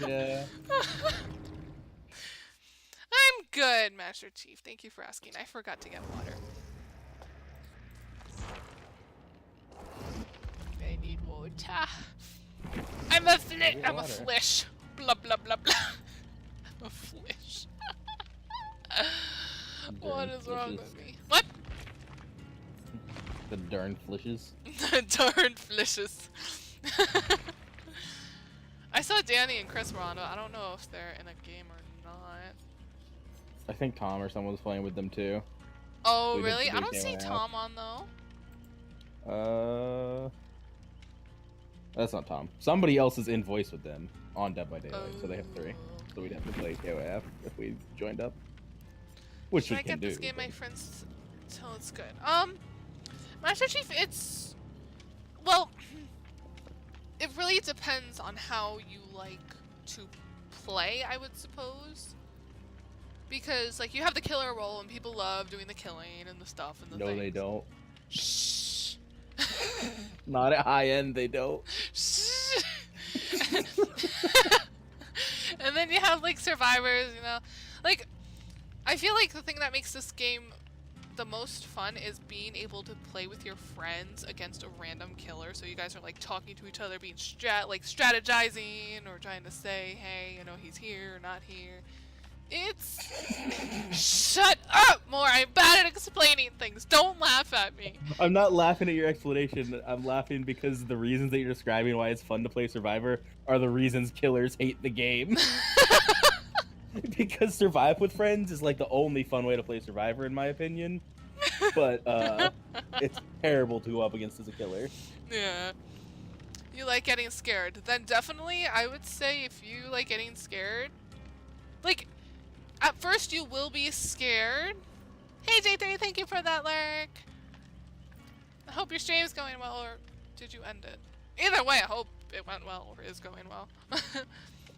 Yeah. I'm good, Master Chief. Thank you for asking. I forgot to get water. I need water. I'm a flish. Blah blah blah blah. I'm a flish. What is wrong with me? What? The darn flishes. The darn flishes. I saw Danny and Chris were on, but I don't know if they're in a game or not. I think Tom or someone was playing with them too. Oh, really? I don't see Tom on though. That's not Tom. Somebody else is in voice with them on Dead by Daylight, so they have 3. So we'd have to play KOF if we joined up. Which we can do. Should I get this game, my friends, till it's good? Master Chief, it's... Well, it really depends on how you like to play, I would suppose. Because, like, you have the killer role and people love doing the killing and the stuff and the things. No, they don't. Shh. Not at high end, they don't. Shh. And then you have, like, survivors, you know? Like, I feel like the thing that makes this game the most fun is being able to play with your friends against a random killer. So you guys are, like, talking to each other, being strategizing or trying to say, hey, you know, he's here or not here. It's... Shut up, more! I'm bad at explaining things. Don't laugh at me. I'm not laughing at your explanation. I'm laughing because the reasons that you're describing why it's fun to play Survivor are the reasons killers hate the game. Because Survive with friends is like the only fun way to play Survivor, in my opinion. But it's terrible to go up against as a killer. Yeah. You like getting scared. Then definitely, I would say if you like getting scared, like, at first you will be scared. Hey J3, thank you for that lurk. I hope your stream's going well, or did you end it? Either way, I hope it went well or is going well.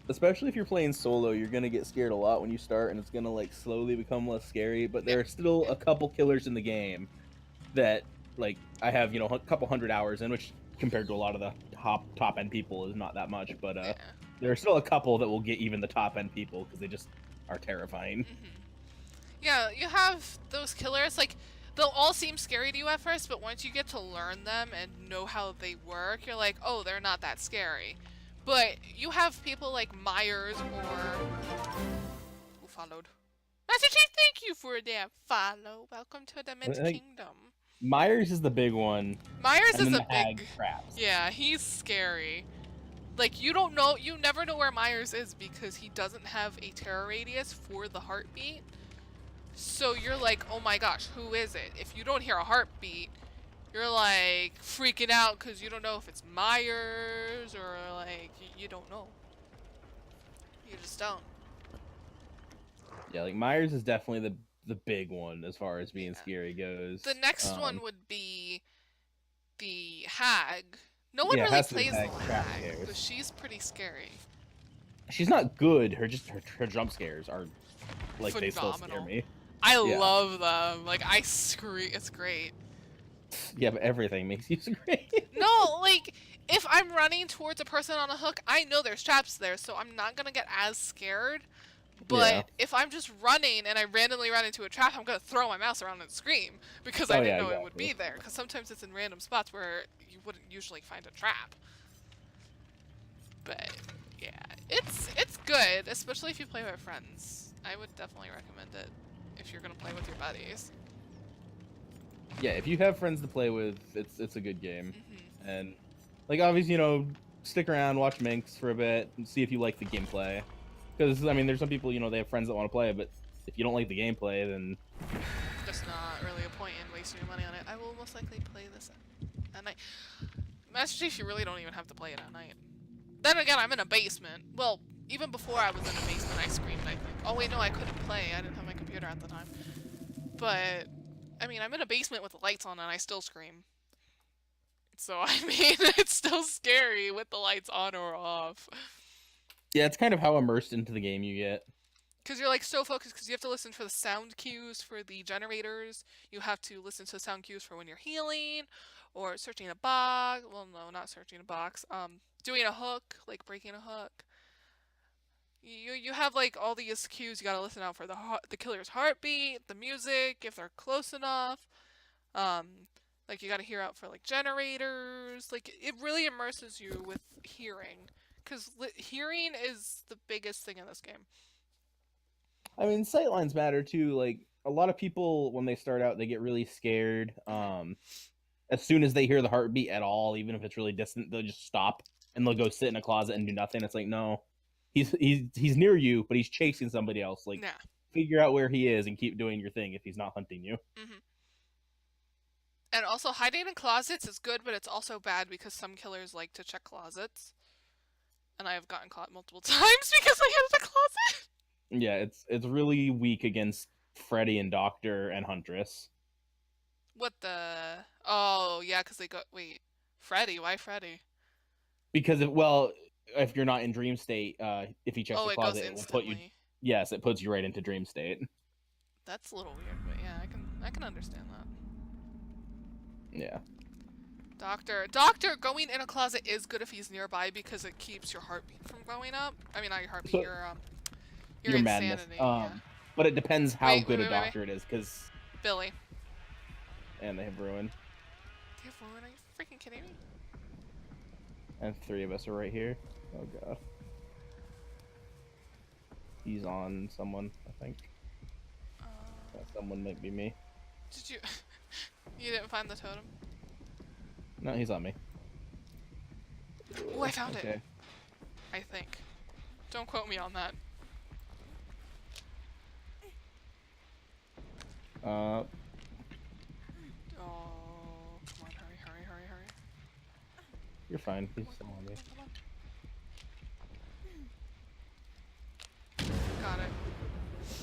Especially if you're playing solo, you're gonna get scared a lot when you start, and it's gonna like slowly become less scary. But there are still a couple killers in the game that, like, I have, you know, a couple hundred hours in, which compared to a lot of the top end people is not that much. But there are still a couple that will get even the top end people because they just are terrifying. Yeah, you have those killers, like, they'll all seem scary to you at first, but once you get to learn them and know how they work, you're like, oh, they're not that scary. But you have people like Myers or... Who followed? Master Chief, thank you for that follow. Welcome to the Mint Kingdom. Myers is the big one. Myers is a big... Traps. Yeah, he's scary. Like, you never know where Myers is because he doesn't have a terror radius for the heartbeat. So you're like, oh my gosh, who is it? If you don't hear a heartbeat, you're like freaking out because you don't know if it's Myers or like, you don't know. You just don't. Yeah, like Myers is definitely the big one as far as being scary goes. The next one would be the Hag. No one really plays the Hag, but she's pretty scary. She's not good. Her jump scares are like phenomenal. They still scare me. I love them. Like, I scream. It's great. Yeah, but everything makes you scream. No, like, if I'm running towards a person on a hook, I know there's traps there, so I'm not gonna get as scared. But if I'm just running and I randomly run into a trap, I'm gonna throw my mouse around and scream because I didn't know it would be there. Because sometimes it's in random spots where you wouldn't usually find a trap. But yeah, it's good, especially if you play with friends. I would definitely recommend it if you're gonna play with your buddies. Yeah, if you have friends to play with, it's a good game. And like, obviously, you know, stick around, watch Minx for a bit, and see if you like the gameplay. Because, I mean, there's some people, you know, they have friends that want to play, but if you don't like the gameplay, then... Just not really a point in wasting your money on it. I will most likely play this at night. Master Chief, you really don't even have to play it at night. Then again, I'm in a basement. Well, even before I was in a basement, I screamed, I think. Oh wait, no, I couldn't play. I didn't have my computer at the time. But, I mean, I'm in a basement with the lights on and I still scream. So, I mean, it's still scary with the lights on or off. Yeah, it's kind of how immersed into the game you get. Because you're like so focused because you have to listen for the sound cues for the generators. You have to listen to the sound cues for when you're healing or searching a box. Well, no, not searching a box. Doing a hook, like breaking a hook. You have like all these cues you gotta listen out for: the killer's heartbeat, the music, if they're close enough. Like you gotta hear out for like generators. Like it really immerses you with hearing, because hearing is the biggest thing in this game. I mean, sightlines matter too. Like a lot of people, when they start out, they get really scared. As soon as they hear the heartbeat at all, even if it's really distant, they'll just stop and they'll go sit in a closet and do nothing. It's like, no, he's near you, but he's chasing somebody else. Like, Yeah. figure out where he is and keep doing your thing if he's not hunting you. And also, hiding in closets is good, but it's also bad because some killers like to check closets. And I have gotten caught multiple times because I hid in a closet. Yeah, it's really weak against Freddy and Doctor and Huntress. What the? Oh, yeah, because they go. Wait, Freddy? Why Freddy? Because if you're not in dream state, if you check the closet, it will put you. Yes, it puts you right into dream state. That's a little weird, but yeah, I can understand that. Yeah. Doctor going in a closet is good if he's nearby because it keeps your heartbeat from going up. I mean, not your heartbeat, your madness. insanity. Yeah. But it depends how good a doctor it is, because Billy. And they have ruin. They have ruin? Are you freaking kidding me? And 3 of us are right here. Oh god. He's on someone, I think. That someone might be me. Did you? You didn't find the totem? No, he's on me. Oh, I found it. I think. Don't quote me on that. Oh, come on, hurry. You're fine. He's still on me. Got it.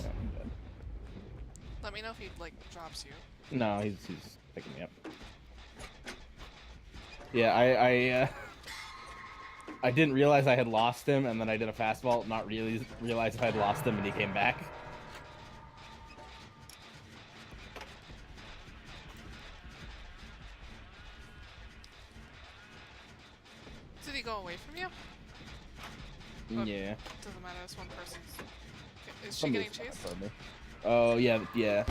Yeah, I'm dead. Let me know if he, like, drops you. No, he's picking me up. Yeah, I didn't realize I had lost him, and then I did a fast vault, not really realize if I'd lost him, and he came back. Did he go away from you? Yeah. Doesn't matter, it's one person's. Is she getting chased? Oh, yeah. Oh, damn it.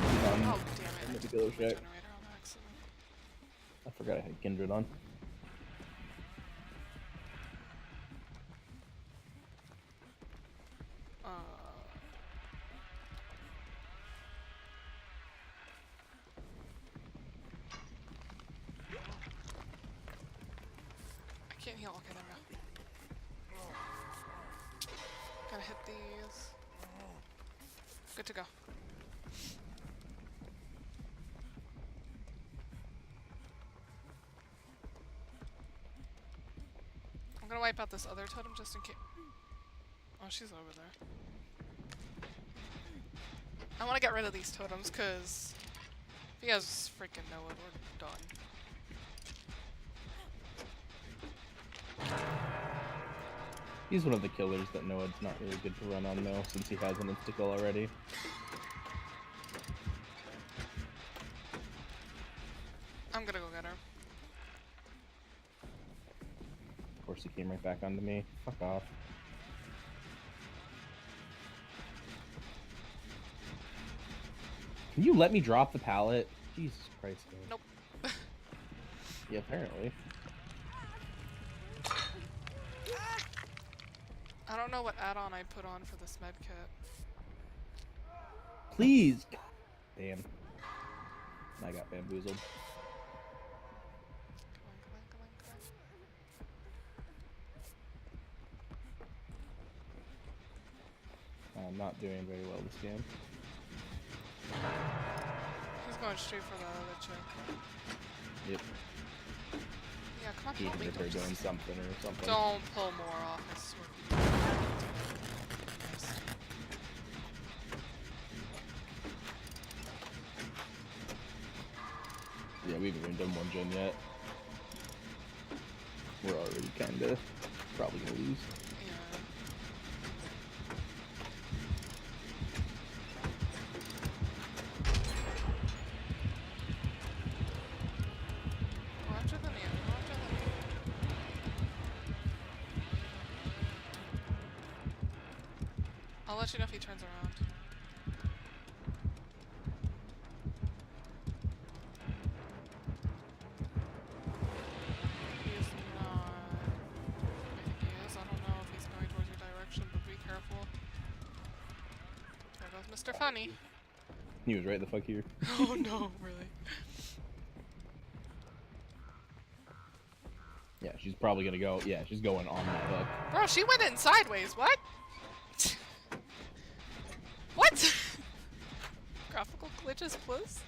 I need to go check. Generator on accident. I forgot I had Kindred on. I can't heal. Okay, there we go. Gotta hit these. Good to go. I'm gonna wipe out this other totem just in case. Oh, she's over there. I want to get rid of these totems because if you guys freaking know it, we're done. He's one of the killers that Noah's not really good to run on, though, since he has an insta-kill already. I'm gonna go get her. Of course, he came right back onto me. Fuck off. Can you let me drop the pallet? Jesus Christ, man. Nope. Yeah, apparently. I don't know what add-on I put on for this med kit. Please! Damn. I got bamboozled. Come on. I'm not doing very well this game. He's going straight for the other chick. Yep. Yeah, come on, help me. They're doing something or something. Don't pull more off, I swear. Yeah, we haven't even done one gen yet. We're already kinda probably gonna lose. Yeah. Go after the man. Go after the man. I'll let you know if he turns around. He's not. Maybe he is. I don't know if he's going towards your direction, but be careful. There goes Mr. Funny. He was right the fuck here. Oh no, really? Yeah, she's probably gonna go. Yeah, she's going on that hook. Bro, she went in sideways. What? What? Graphical glitches, please.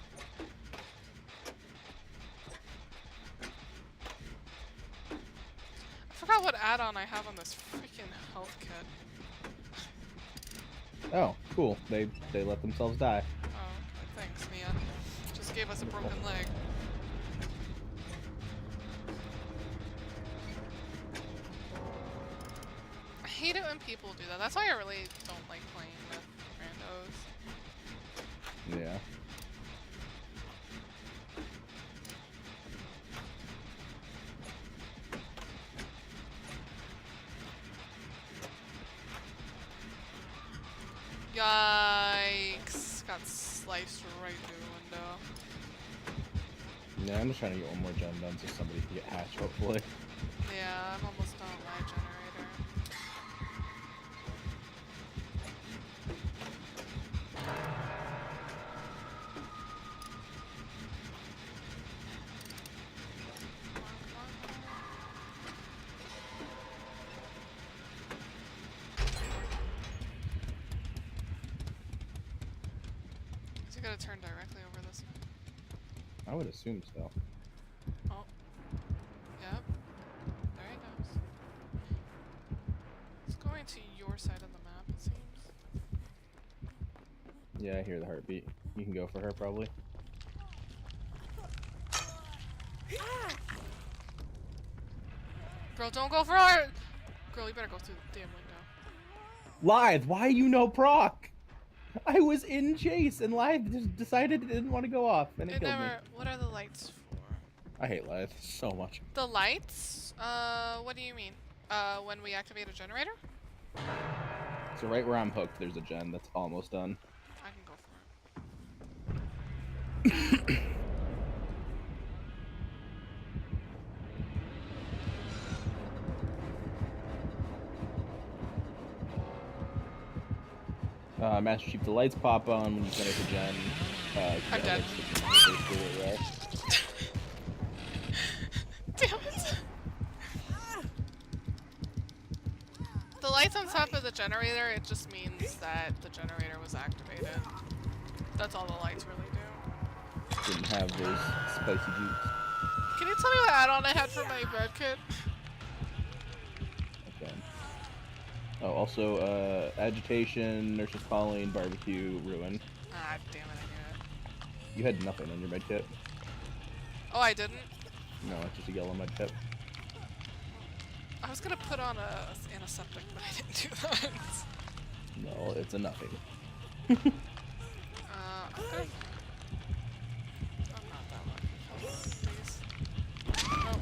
I forgot what add-on I have on this freaking health kit. Oh, cool. They let themselves die. Oh, thanks, Mia. Just gave us a broken leg. I hate it when people do that. That's why I really don't like playing with randos. Yeah. Yikes! Got sliced right through the window. Yeah, I'm just trying to get one more gen done so somebody can get hatched, hopefully. Yeah, I'm almost done with my generator. Is he gonna turn directly over this way? I would assume so. Oh. Yep. There he goes. He's going to your side of the map, it seems. Yeah, I hear the heartbeat. You can go for her, probably. Girl, don't go for her! Girl, you better go through the damn window. Lithe, why you no proc? I was in chase and Lithe just decided it didn't want to go off and it killed me. What are the lights for? I hate Lithe so much. The lights? What do you mean? When we activate a generator? So right where I'm hooked, there's a gen that's almost done. I can go for it. Master Chief, the lights pop on when you finish a gen. I'm dead. Right. Damn it! The lights on top of the generator, it just means that the generator was activated. That's all the lights really do. Didn't have those spicy jukes. Can you tell me what add-on I had for my red kit? Okay. Oh, also, agitation, nurse's calling, barbecue, ruin. Ah, damn it, I knew it. You had nothing on your med kit. Oh, I didn't? No, it's just a yellow med kit. I was gonna put on a antiseptic, but I didn't do that. No, it's a nothing. I'm gonna... I'm not that lucky. Please. Oh.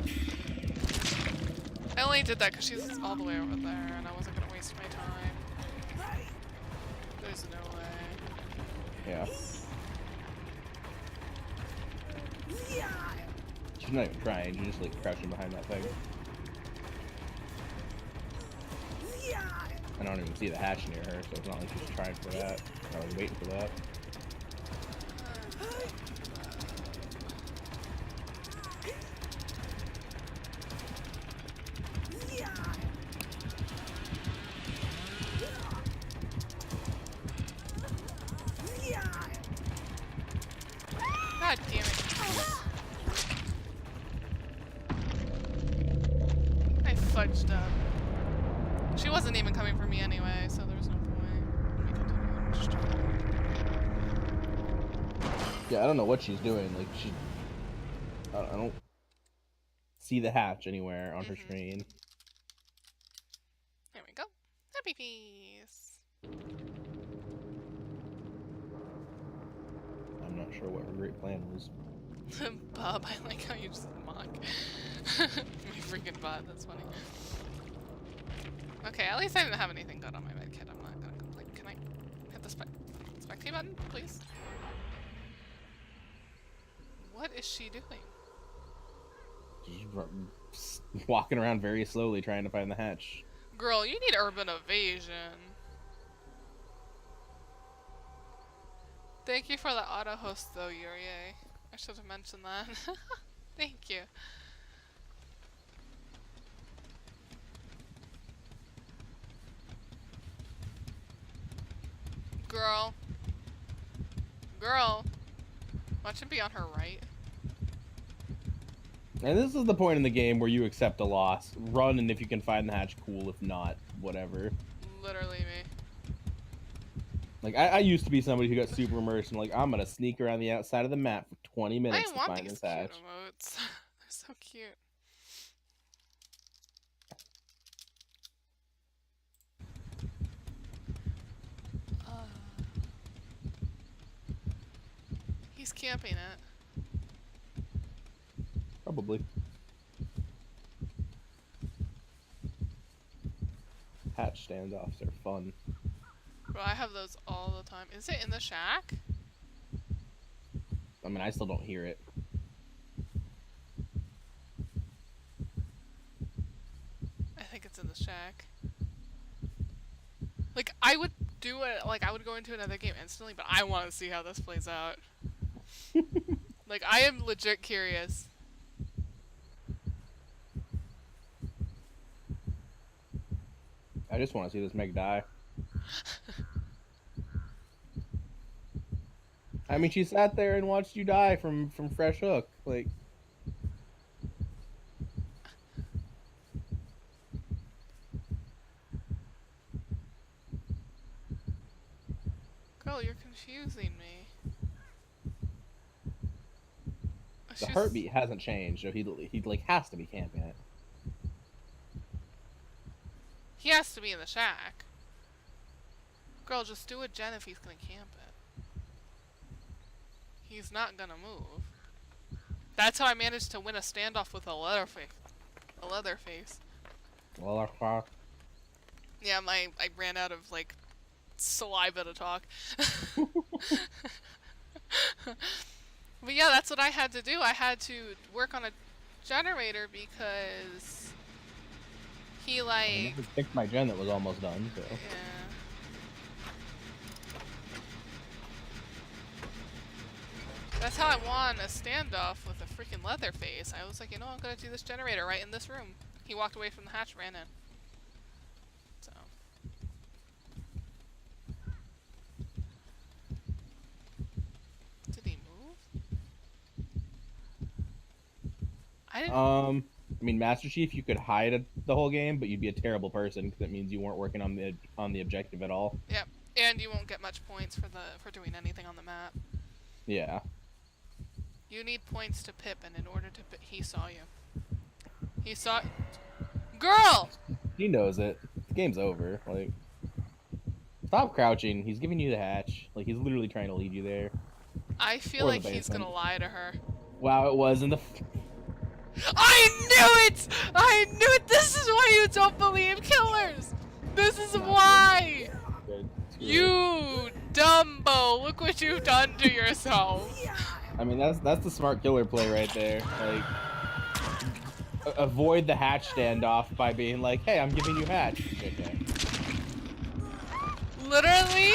I only did that because she's all the way over there, and I wasn't gonna waste my time. There's no way. Yeah. She's not even trying, she's just like crouching behind that thing. I don't even see the hatch near her, so it's not like she's trying for that. I was waiting for that. God damn it. I fudged up. She wasn't even coming for me anyway, so there's no point. Let me continue. Just try. Yeah, I don't know what she's doing. Like, I don't see the hatch anywhere on her screen. There we go. Happy piece. I'm not sure what her great plan was. Bob, I like how you just mock. My freaking bot, that's funny. Okay, at least I didn't have anything good on my med kit. I'm not gonna complain. Can I? T button, please. What is she doing? She's walking around very slowly trying to find the hatch. Girl, you need urban evasion. Thank you for the auto host though, Yuri. I should have mentioned that. Thank you. Girl. Girl. Watch him be on her right. And this is the point in the game where you accept a loss. Run, and if you can find the hatch, cool. If not, whatever. Literally me. Like, I used to be somebody who got super immersed and like, I'm gonna sneak around the outside of the map for 20 minutes to find this hatch. Cute emotes. They're so cute. He's camping it. Probably. Hatch standoffs are fun. Bro, I have those all the time. Is it in the shack? I mean, I still don't hear it. I think it's in the shack. Like, I would do it, like, I would go into another game instantly, but I want to see how this plays out. Like, I am legit curious. I just want to see this Meg die. I mean, she sat there and watched you die from fresh hook. Like, Girl, you're confusing me. the heartbeat hasn't changed, so he like has to be camping it. He has to be in the shack. Girl, just do a gen if he's gonna camp it. He's not gonna move. That's how I managed to win a standoff with a Leatherface. Well, Yeah, I ran out of, like, saliva to talk. But yeah, that's what I had to do. I had to work on a generator because he, like... I picked my gen that was almost done, so... Yeah. That's how I won a standoff with a freaking Leatherface. I was like, you know, I'm gonna do this generator right in this room. He walked away from the hatch, ran in. So. Did he move? I didn't. I mean, Master Chief, you could hide the whole game, but you'd be a terrible person because that means you weren't working on the objective at all. Yep, and you won't get much points for doing anything on the map. Yeah. You need points to pip, and in order to pip, he saw you. He saw. Girl! He knows it. The game's over. Like, stop crouching. He's giving you the hatch. Like, he's literally trying to lead you there. I feel like he's gonna lie to her. Wow, it was in the. I knew it! I knew it! This is why you don't believe killers! This is why! You Dumbo! Look what you've done to yourself! I mean, that's the smart killer play right there. Like, avoid the hatch standoff by being like, hey, I'm giving you hatch. Okay. Literally,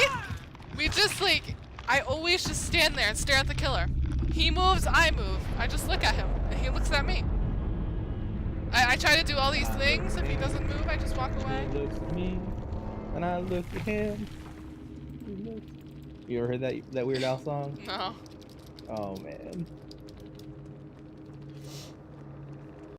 we just like, I always just stand there and stare at the killer. He moves, I move. I just look at him, and he looks at me. I try to do all these things. If he doesn't move, I just walk away. He looks at me, and I look at him. You ever heard that Weird Al song? No. Oh man.